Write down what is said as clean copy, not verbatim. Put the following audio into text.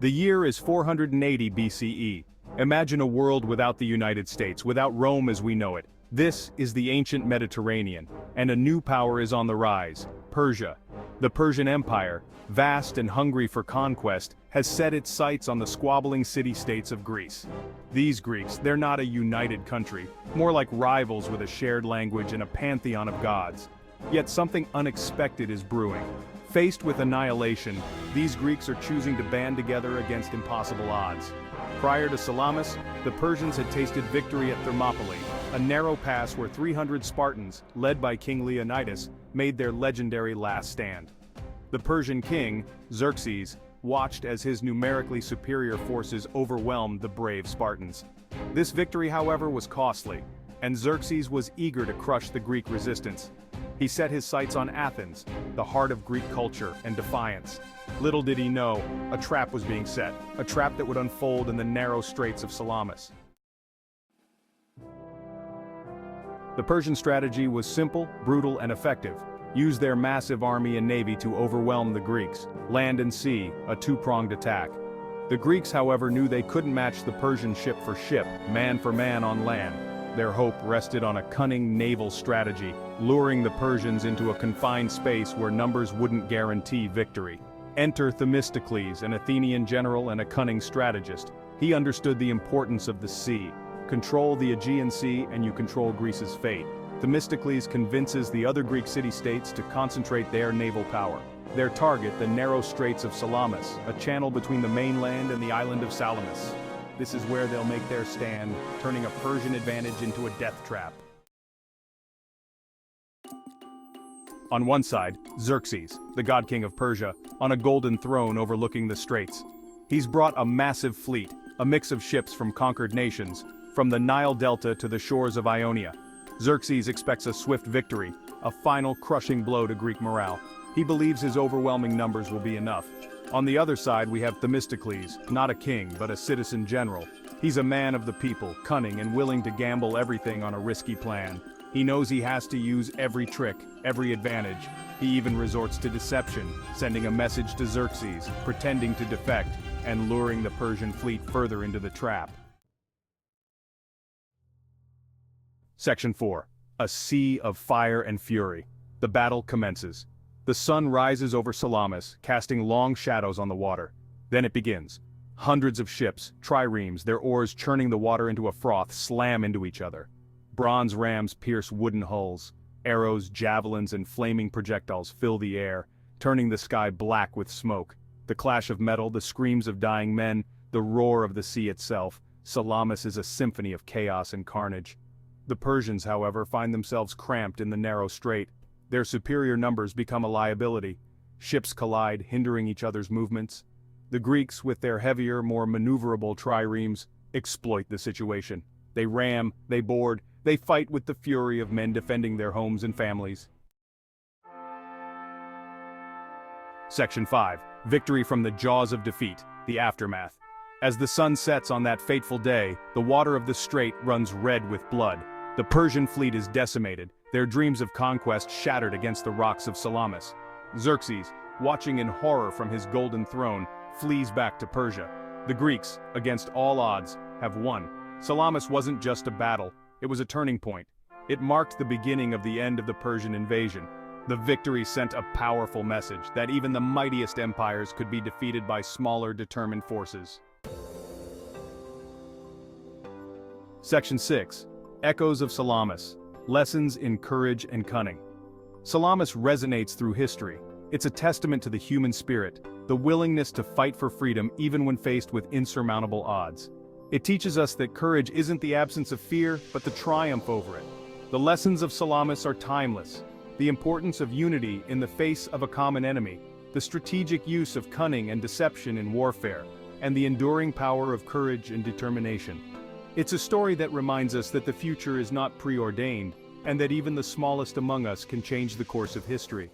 The year is 480 BCE. Imagine a world without the United States, without Rome as we know it. This is the ancient Mediterranean, and a new power is on the rise, Persia. The Persian Empire, vast and hungry for conquest, has set its sights on the squabbling city-states of Greece. These Greeks, they're not a united country, more like rivals with a shared language and a pantheon of gods. Yet something unexpected is brewing. Faced with annihilation, these Greeks are choosing to band together against impossible odds. Prior to Salamis, the Persians had tasted victory at Thermopylae, a narrow pass where 300 Spartans, led by King Leonidas, made their legendary last stand. The Persian king, Xerxes, watched as his numerically superior forces overwhelmed the brave Spartans. This victory, however, was costly, and Xerxes was eager to crush the Greek resistance. He set his sights on Athens, the heart of Greek culture and defiance. Little did he know, a trap was being set, a trap that would unfold in the narrow straits of Salamis. The Persian strategy was simple, brutal, and effective. Use their massive army and navy to overwhelm the Greeks, land and sea, a two-pronged attack. The Greeks, however, knew they couldn't match the Persian ship for ship, man for man on land. Their hope rested on a cunning naval strategy, luring the Persians into a confined space where numbers wouldn't guarantee victory. Enter Themistocles, an Athenian general and a cunning strategist. He understood the importance of the sea. Control the Aegean Sea and you control Greece's fate. Themistocles convinces the other Greek city-states to concentrate their naval power. Their target, the narrow straits of Salamis, a channel between the mainland and the island of Salamis. This is where they'll make their stand, turning a Persian advantage into a death trap. On one side, Xerxes, the god king of Persia, on a golden throne overlooking the straits. He's brought a massive fleet, a mix of ships from conquered nations, from the Nile Delta to the shores of Ionia. Xerxes expects a swift victory, a final crushing blow to Greek morale. He believes his overwhelming numbers will be enough. On the other side we have Themistocles, not a king but a citizen general. He's a man of the people, cunning and willing to gamble everything on a risky plan. He knows he has to use every trick, every advantage. He even resorts to deception, sending a message to Xerxes, pretending to defect, and luring the Persian fleet further into the trap. Section 4. A sea of fire and fury. The battle commences. The sun rises over Salamis, casting long shadows on the water. Then it begins. Hundreds of ships, triremes, their oars churning the water into a froth, slam into each other. Bronze rams pierce wooden hulls. Arrows, javelins, and flaming projectiles fill the air, turning the sky black with smoke. The clash of metal, the screams of dying men, the roar of the sea itself. Salamis is a symphony of chaos and carnage. The Persians, however, find themselves cramped in the narrow strait. Their superior numbers become a liability. Ships collide, hindering each other's movements. The Greeks, with their heavier, more maneuverable triremes, exploit the situation. They ram, they board, they fight with the fury of men defending their homes and families. Section 5. Victory from the jaws of defeat, the aftermath. As the sun sets on that fateful day, the water of the strait runs red with blood. The Persian fleet is decimated, their dreams of conquest shattered against the rocks of Salamis. Xerxes, watching in horror from his golden throne, flees back to Persia. The Greeks, against all odds, have won. Salamis wasn't just a battle, it was a turning point. It marked the beginning of the end of the Persian invasion. The victory sent a powerful message that even the mightiest empires could be defeated by smaller, determined forces. Section 6. Echoes of Salamis. Lessons in courage and cunning. Salamis resonates through history. It's a testament to the human spirit, the willingness to fight for freedom even when faced with insurmountable odds. It teaches us that courage isn't the absence of fear, but the triumph over it. The lessons of Salamis are timeless. The importance of unity in the face of a common enemy, the strategic use of cunning and deception in warfare, and the enduring power of courage and determination. It's a story that reminds us that the future is not preordained, and that even the smallest among us can change the course of history.